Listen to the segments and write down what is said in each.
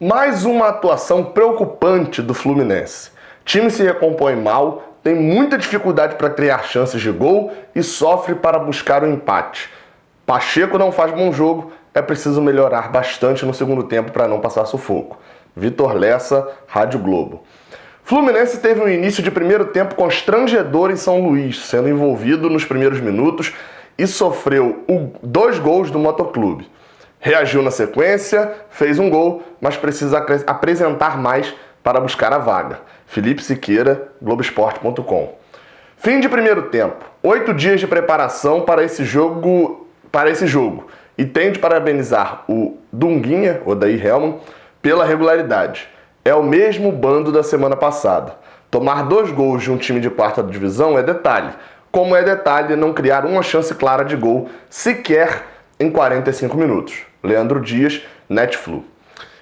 Mais uma atuação preocupante do Fluminense. O time se recompõe mal, tem muita dificuldade para criar chances de gol e sofre para buscar o empate. Pacheco não faz bom jogo, é preciso melhorar bastante no segundo tempo para não passar sufoco. Vitor Lessa, Rádio Globo. Fluminense teve um início de primeiro tempo constrangedor em São Luís, sendo envolvido nos primeiros minutos e sofreu 2 gols do Motoclube. Reagiu na sequência, fez um gol, mas precisa apresentar mais para buscar a vaga. Felipe Siqueira, Globoesporte.com. Fim de primeiro tempo. 8 dias de preparação para esse jogo. E tenho de parabenizar o Dunguinha, Odair Hellmann, pela regularidade. É o mesmo bando da semana passada. Tomar 2 gols de um time de quarta divisão é detalhe. Como é detalhe não criar uma chance clara de gol sequer em 45 minutos. Leandro Dias, Netflu.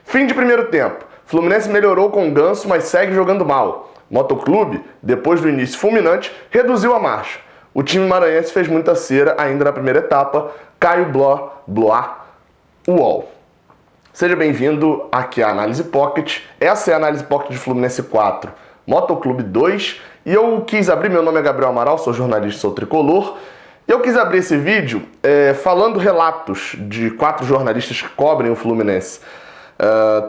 Fim de primeiro tempo. Fluminense melhorou com o Ganso, mas segue jogando mal. Motoclube, depois do início fulminante, reduziu a marcha. O time maranhense fez muita cera ainda na primeira etapa. Caio Blois, UOL. Seja bem-vindo aqui à Análise Pocket. Essa é a Análise Pocket de Fluminense 4, Motoclube 2. E eu quis abrir, meu nome é Gabriel Amaral, sou jornalista, sou tricolor. Eu quis abrir esse vídeo falando relatos de 4 jornalistas que cobrem o Fluminense.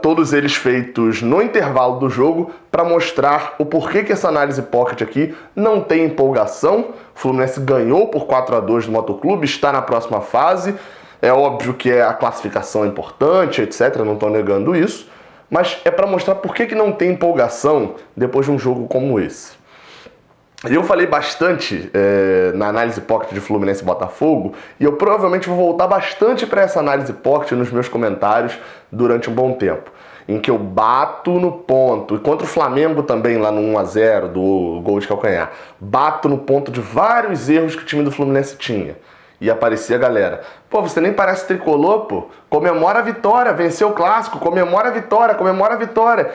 Todos eles feitos no intervalo do jogo para mostrar o porquê que essa análise pocket aqui não tem empolgação. O Fluminense ganhou por 4-2 do Motoclube, está na próxima fase. É óbvio que a classificação é importante, etc. Não estou negando isso. Mas é para mostrar por que não tem empolgação depois de um jogo como esse. Eu falei bastante na análise pocket de Fluminense e Botafogo e eu provavelmente vou voltar bastante para essa análise pocket nos meus comentários durante um bom tempo, em que eu bato no ponto, e contra o Flamengo também lá no 1-0 do gol de calcanhar, bato no ponto de vários erros que o time do Fluminense tinha. E aparecia a galera, pô, você nem parece tricolor, pô, comemora a vitória, venceu o clássico, comemora a vitória, comemora a vitória.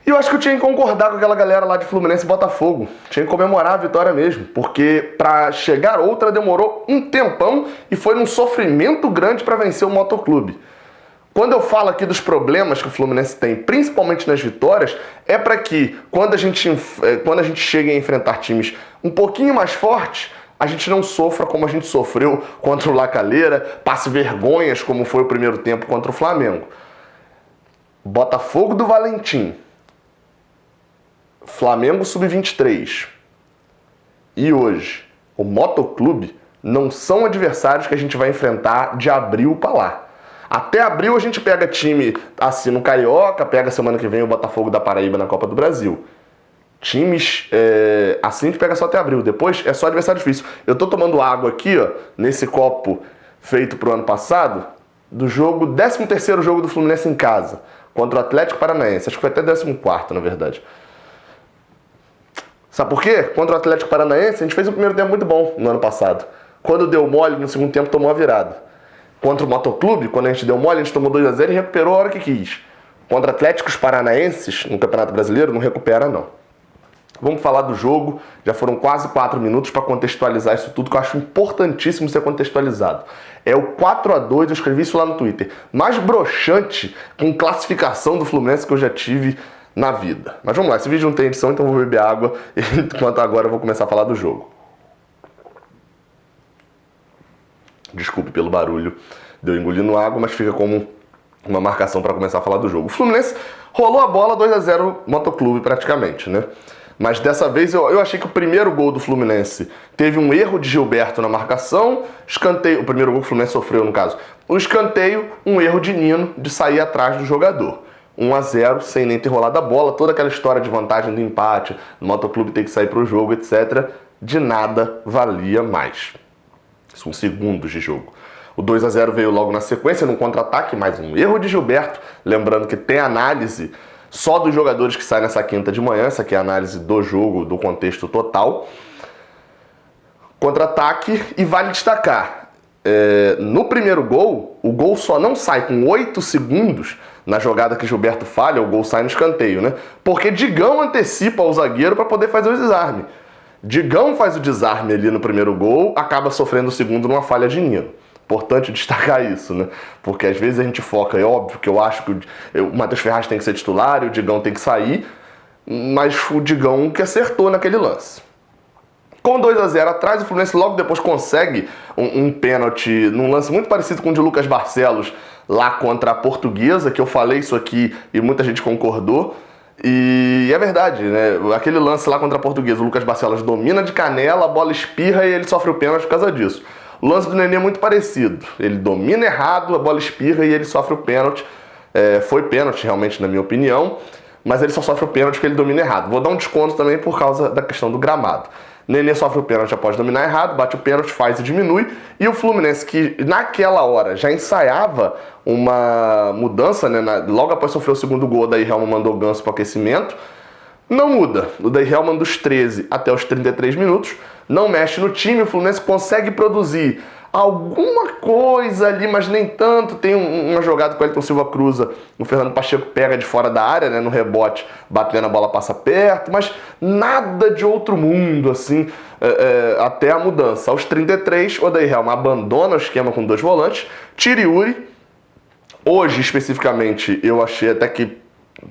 E eu acho que eu tinha que concordar com aquela galera lá de Fluminense e Botafogo. Tinha que comemorar a vitória mesmo. Porque pra chegar outra demorou um tempão e foi num sofrimento grande pra vencer o Motoclube. Quando eu falo aqui dos problemas que o Fluminense tem, principalmente nas vitórias, é pra que quando a gente chega a enfrentar times um pouquinho mais fortes, a gente não sofra como a gente sofreu contra o La Calera, passe vergonhas como foi o primeiro tempo contra o Flamengo. Botafogo do Valentim, Flamengo Sub-23 e hoje o Motoclube não são adversários que a gente vai enfrentar de abril para lá. Até abril a gente pega time assim no Carioca, pega semana que vem o Botafogo da Paraíba na Copa do Brasil. Times assim a gente pega só até abril, depois é só adversário difícil. Eu tô tomando água aqui, ó, nesse copo feito pro ano passado, do jogo, 13º jogo do Fluminense em casa, contra o Atlético Paranaense, acho que foi até 14º na verdade. Sabe por quê? Contra o Atlético Paranaense, a gente fez um primeiro tempo muito bom no ano passado. Quando deu mole, no segundo tempo tomou a virada. Contra o Motoclube, quando a gente deu mole, a gente tomou 2-0 e recuperou a hora que quis. Contra Atléticos Paranaenses, no Campeonato Brasileiro, não recupera não. Vamos falar do jogo, já foram quase 4 minutos para contextualizar isso tudo, que eu acho importantíssimo ser contextualizado. É o 4-2, eu escrevi isso lá no Twitter, mais broxante com classificação do Fluminense que eu já tive na vida. Mas vamos lá, esse vídeo não tem edição, então eu vou beber água, enquanto agora eu vou começar a falar do jogo. Desculpe pelo barulho de eu engolindo água, mas fica como uma marcação para começar a falar do jogo. O Fluminense rolou a bola 2-0 Motoclube praticamente, né? Mas dessa vez eu achei que o primeiro gol do Fluminense teve um erro de Gilberto na marcação, escanteio, o primeiro gol que o Fluminense sofreu no caso, um escanteio, um erro de Nino de sair atrás do jogador. 1-0 sem nem ter rolado a bola, toda aquela história de vantagem do empate, o Motoclube tem que sair pro jogo, etc. De nada valia mais. São segundos de jogo. O 2-0 veio logo na sequência, num contra-ataque, mais um erro de Gilberto, lembrando que tem análise só dos jogadores que saem nessa quinta de manhã, essa aqui é a análise do jogo, do contexto total. Contra-ataque, e vale destacar, no primeiro gol, o gol só não sai com 8 segundos na jogada que Gilberto falha, o gol sai no escanteio, né? Porque Digão antecipa o zagueiro para poder fazer o desarme. Digão faz o desarme ali no primeiro gol, acaba sofrendo o segundo numa falha de Nino. Importante destacar isso, né? Porque às vezes a gente foca, é óbvio que eu acho que o Matheus Ferraz tem que ser titular e o Digão tem que sair, mas o Digão que acertou naquele lance. Com 2-0 atrás, o Fluminense logo depois consegue um pênalti num lance muito parecido com o de Lucas Barcelos lá contra a Portuguesa, que eu falei isso aqui e muita gente concordou. E é verdade, né? Aquele lance lá contra a Portuguesa, o Lucas Barcelos domina de canela, a bola espirra e ele sofre o pênalti por causa disso. O lance do Nenê é muito parecido. Ele domina errado, a bola espirra e ele sofre o pênalti. Foi pênalti, realmente, na minha opinião, mas ele só sofre o pênalti porque ele domina errado. Vou dar um desconto também por causa da questão do gramado. Nenê sofre o pênalti após dominar errado, bate o pênalti, faz e diminui. E o Fluminense, que naquela hora já ensaiava uma mudança, né? Logo após sofrer o segundo gol, daí Helman mandou o Ganso para o aquecimento. Não muda. O daí Helman dos 13 até os 33 minutos. Não mexe no time, o Fluminense consegue produzir alguma coisa ali, mas nem tanto. Tem uma jogada com o Elton Silva cruza, o Fernando Pacheco pega de fora da área, né, no rebote, batendo a bola passa perto, mas nada de outro mundo, assim, até a mudança. Aos 33, o Odair Helman abandona o esquema com 2 volantes, tira Yuri. Hoje, especificamente, eu achei até que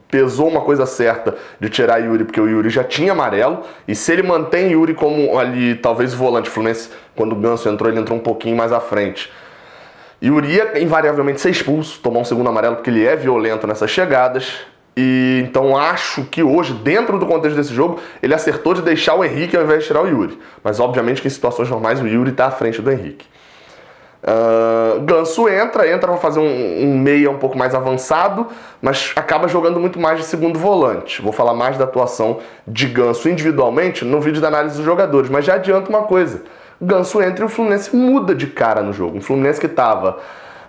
pesou uma coisa certa de tirar Yuri, porque o Yuri já tinha amarelo, e se ele mantém Yuri como ali, talvez o volante Fluminense, quando o Ganso entrou, ele entrou um pouquinho mais à frente. Yuri ia invariavelmente ser expulso, tomar um segundo amarelo, porque ele é violento nessas chegadas, e então acho que hoje, dentro do contexto desse jogo, ele acertou de deixar o Henrique ao invés de tirar o Yuri. Mas obviamente que em situações normais o Yuri está à frente do Henrique. Ganso entra para fazer um meia um pouco mais avançado, mas acaba jogando muito mais de segundo volante. Vou falar mais da atuação de Ganso individualmente no vídeo da análise dos jogadores, mas já adianto uma coisa: Ganso entra e o Fluminense muda de cara no jogo. Um Fluminense que estava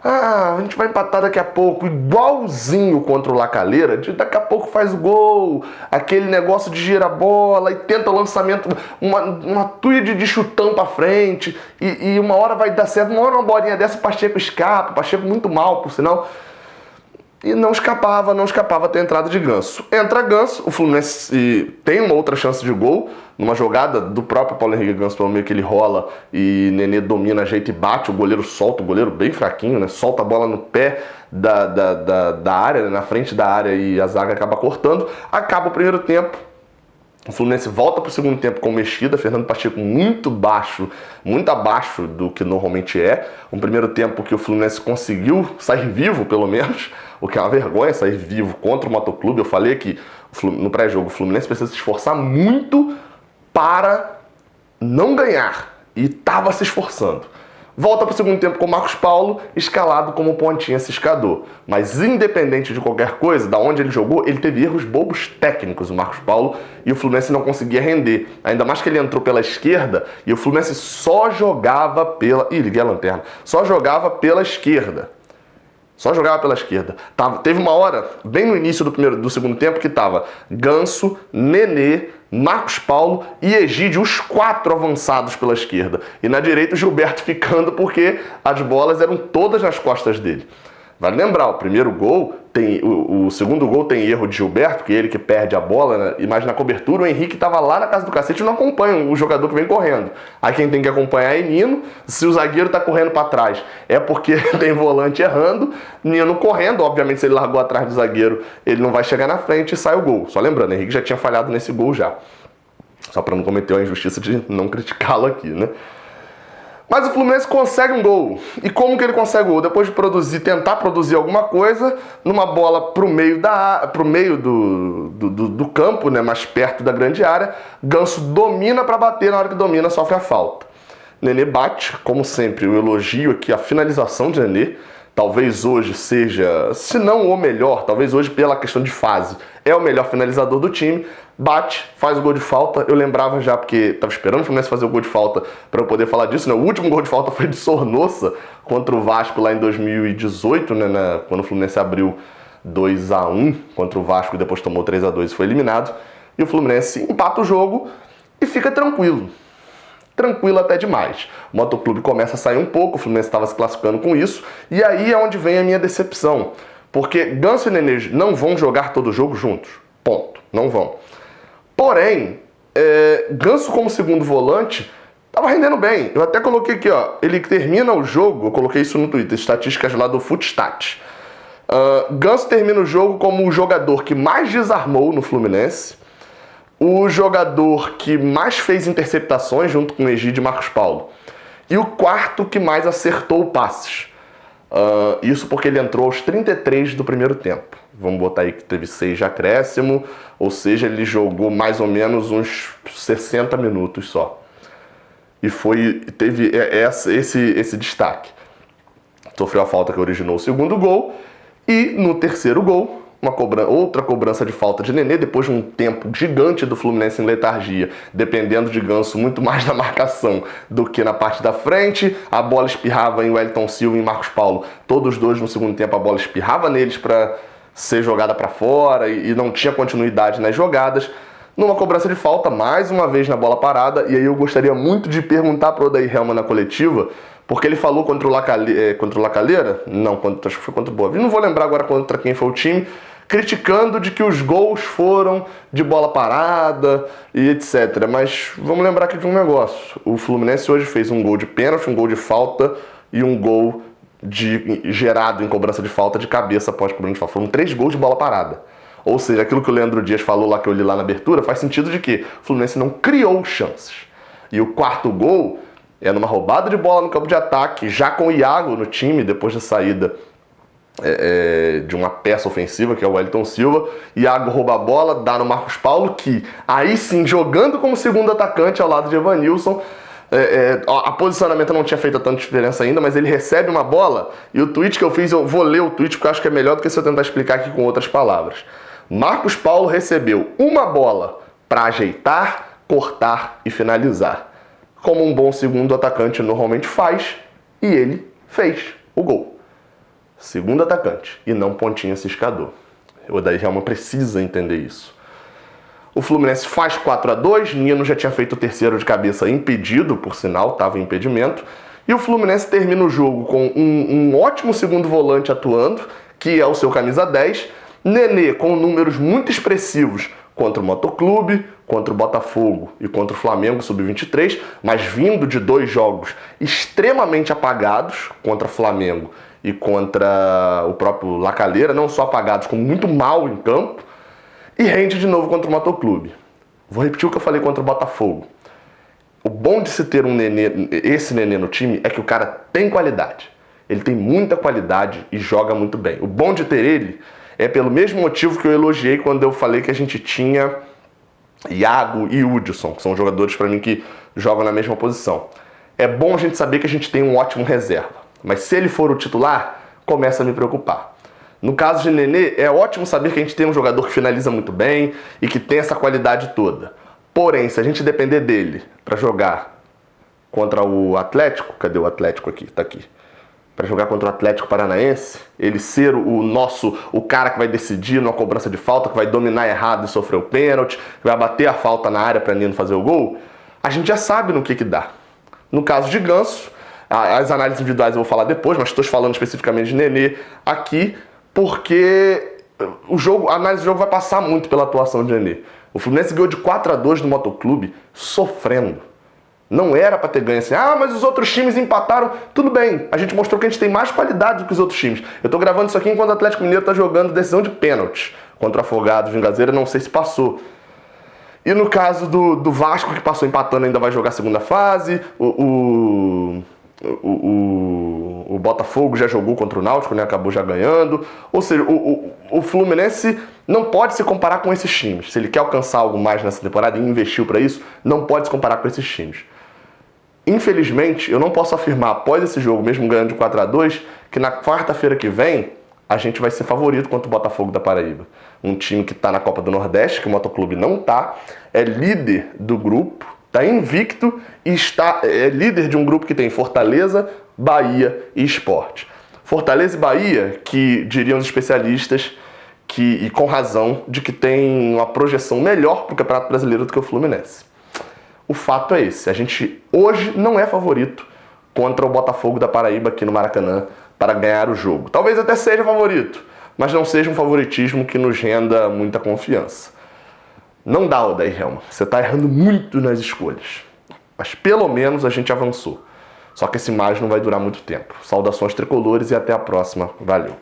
a gente vai empatar daqui a pouco, igualzinho contra o Lacaleira, daqui a pouco faz o gol, aquele negócio de gira a bola e tenta o lançamento, uma tuia de chutão pra frente, e uma hora vai dar certo, uma hora uma bolinha dessa, o Pacheco escapa, o Pacheco muito mal, por sinal, e não escapava até a entrada de Ganso. Entra Ganso, o Fluminense tem uma outra chance de gol, numa jogada do próprio Paulo Henrique Ganso pelo meio, que ele rola e Nenê domina, ajeita e bate, o goleiro solta, o goleiro bem fraquinho, né? Solta a bola no pé da área, né? Na frente da área, e a zaga acaba cortando. Acaba o primeiro tempo, o Fluminense volta para o segundo tempo com mexida, Fernando Pacheco muito abaixo do que normalmente é. Um primeiro tempo que o Fluminense conseguiu sair vivo, pelo menos, o que é uma vergonha, sair vivo contra o Motoclube. Eu falei que no pré-jogo o Fluminense precisa se esforçar muito para não ganhar, e estava se esforçando. Volta para o segundo tempo com o Marcos Paulo, escalado como pontinha ciscador. Mas independente de qualquer coisa, da onde ele jogou, ele teve erros bobos técnicos, o Marcos Paulo, e o Fluminense não conseguia render. Ainda mais que ele entrou pela esquerda, e o Fluminense só jogava pela... Ih, liguei a lanterna. Só jogava pela esquerda. Teve uma hora, bem no início do segundo tempo, que tava Ganso, Nenê, Marcos Paulo e Egídio, os 4 avançados pela esquerda. E na direita o Gilberto ficando, porque as bolas eram todas nas costas dele. Vale lembrar, o primeiro gol, o segundo gol tem erro de Gilberto, que é ele que perde a bola, né? Mas na cobertura o Henrique estava lá na casa do cacete e não acompanha o jogador que vem correndo. Aí quem tem que acompanhar é Nino. Se o zagueiro está correndo para trás, é porque tem volante errando, Nino correndo. Obviamente, se ele largou atrás do zagueiro, ele não vai chegar na frente e sai o gol. Só lembrando, o Henrique já tinha falhado nesse gol já. Só para não cometer a injustiça de não criticá-lo aqui, né? Mas o Fluminense consegue um gol. E como que ele consegue o gol? Depois de tentar produzir alguma coisa, numa bola pro meio do campo, né, mais perto da grande área, Ganso domina para bater, na hora que domina sofre a falta. Nenê bate, como sempre, o elogio aqui, a finalização de Nenê. Talvez hoje seja, se não o melhor, talvez hoje pela questão de fase, é o melhor finalizador do time. Bate, faz o gol de falta. Eu lembrava já, porque estava esperando o Fluminense fazer o gol de falta para eu poder falar disso, né? O último gol de falta foi de Sornosa contra o Vasco lá em 2018, né? Quando o Fluminense abriu 2-1 contra o Vasco e depois tomou 3-2 e foi eliminado. E o Fluminense empata o jogo e fica tranquilo. Tranquilo até demais. O Motoclube começa a sair um pouco, o Fluminense estava se classificando com isso, e aí é onde vem a minha decepção. Porque Ganso e Nenê não vão jogar todo o jogo juntos. Ponto. Não vão. Porém, Ganso como segundo volante tava rendendo bem. Eu até coloquei aqui, ó, ele termina o jogo, eu coloquei isso no Twitter, estatísticas lá do Footstat. Ganso termina o jogo como o jogador que mais desarmou no Fluminense, o jogador que mais fez interceptações junto com o Egídio e Marcos Paulo, e o quarto que mais acertou passes. Isso porque ele entrou aos 33 do primeiro tempo. Vamos botar aí que teve 6 de acréscimo, ou seja, ele jogou mais ou menos uns 60 minutos só. E teve esse destaque. Sofreu a falta que originou o segundo gol. E no terceiro gol, outra cobrança de falta de Nenê, depois de um tempo gigante do Fluminense em letargia, dependendo de Ganso muito mais da marcação do que na parte da frente. A bola espirrava em Wellington Silva e Marcos Paulo. Todos os dois no segundo tempo, a bola espirrava neles para ser jogada para fora e não tinha continuidade nas jogadas. Numa cobrança de falta, mais uma vez na bola parada, e aí eu gostaria muito de perguntar para o Odair Hellmann na coletiva, porque ele falou contra o Lacalheira, acho que foi contra o Boa Vista, não vou lembrar agora contra quem foi o time, criticando de que os gols foram de bola parada e etc. Mas vamos lembrar aqui de um negócio, o Fluminense hoje fez um gol de pênalti, um gol de falta e um gol gerado em cobrança de falta de cabeça após cobrança de falta. Foram 3 gols de bola parada. Ou seja, aquilo que o Leandro Dias falou lá, que eu li lá na abertura, faz sentido de que o Fluminense não criou chances. E o quarto gol é numa roubada de bola no campo de ataque, já com o Iago no time, depois da saída de uma peça ofensiva, que é o Wellington Silva. Iago rouba a bola, dá no Marcos Paulo, que aí sim, jogando como segundo atacante ao lado de Evanilson, a posicionamento não tinha feito tanta diferença ainda, mas ele recebe uma bola, e o tweet que eu fiz, eu vou ler o tweet porque eu acho que é melhor do que se eu tentar explicar aqui com outras palavras. Marcos Paulo recebeu uma bola para ajeitar, cortar e finalizar, como um bom segundo atacante normalmente faz, e ele fez o gol. Segundo atacante, e não pontinha ciscador. O Odair Hellmann precisa entender isso. O Fluminense faz 4-2, Nino já tinha feito o terceiro de cabeça impedido, por sinal, estava em impedimento, e o Fluminense termina o jogo com um ótimo segundo volante atuando, que é o seu camisa 10, Nenê com números muito expressivos contra o Motoclube, contra o Botafogo e contra o Flamengo Sub-23, mas vindo de 2 jogos extremamente apagados contra o Flamengo e contra o próprio Lacalheira, não só apagados, como muito mal em campo, e rende de novo contra o Motoclube. Vou repetir o que eu falei contra o Botafogo. O bom de se ter esse Nenê no time é que o cara tem qualidade. Ele tem muita qualidade e joga muito bem. O bom de ter ele é pelo mesmo motivo que eu elogiei quando eu falei que a gente tinha Iago e Hudson, que são jogadores para mim que jogam na mesma posição. É bom a gente saber que a gente tem um ótimo reserva, mas se ele for o titular, começa a me preocupar. No caso de Nenê, é ótimo saber que a gente tem um jogador que finaliza muito bem e que tem essa qualidade toda. Porém, se a gente depender dele para jogar contra o Atlético, cadê o Atlético aqui? Tá aqui. Para jogar contra o Atlético Paranaense, ele ser o cara que vai decidir numa cobrança de falta, que vai dominar errado e sofrer o pênalti, que vai bater a falta na área para Nino fazer o gol, a gente já sabe no que dá. No caso de Ganso, as análises individuais eu vou falar depois, mas estou falando especificamente de Nenê aqui, porque a análise do jogo vai passar muito pela atuação de Nenê. O Fluminense ganhou de 4-2 no Motoclube, sofrendo. Não era para ter ganho assim, mas os outros times empataram. Tudo bem, a gente mostrou que a gente tem mais qualidade do que os outros times. Eu tô gravando isso aqui enquanto o Atlético Mineiro tá jogando decisão de pênalti contra o Afogados, Vingazeira, não sei se passou. E no caso do Vasco, que passou empatando, ainda vai jogar a segunda fase. O Botafogo já jogou contra o Náutico, né? Acabou já ganhando. Ou seja, o Fluminense não pode se comparar com esses times. Se ele quer alcançar algo mais nessa temporada e investiu para isso, não pode se comparar com esses times. Infelizmente, eu não posso afirmar após esse jogo, mesmo ganhando de 4-2, que na quarta-feira que vem a gente vai ser favorito contra o Botafogo da Paraíba. Um time que está na Copa do Nordeste, que o Motoclube não está, é líder do grupo, está invicto e é líder de um grupo que tem Fortaleza, Bahia e Sport. Fortaleza e Bahia, que diriam os especialistas, e com razão, de que tem uma projeção melhor para o Campeonato Brasileiro do que o Fluminense. O fato é esse, a gente hoje não é favorito contra o Botafogo da Paraíba aqui no Maracanã para ganhar o jogo. Talvez até seja favorito, mas não seja um favoritismo que nos renda muita confiança. Não dá, Odair Hellmann, você está errando muito nas escolhas. mas pelo menos a gente avançou. Só que esse mais não vai durar muito tempo. Saudações tricolores e até a próxima. Valeu!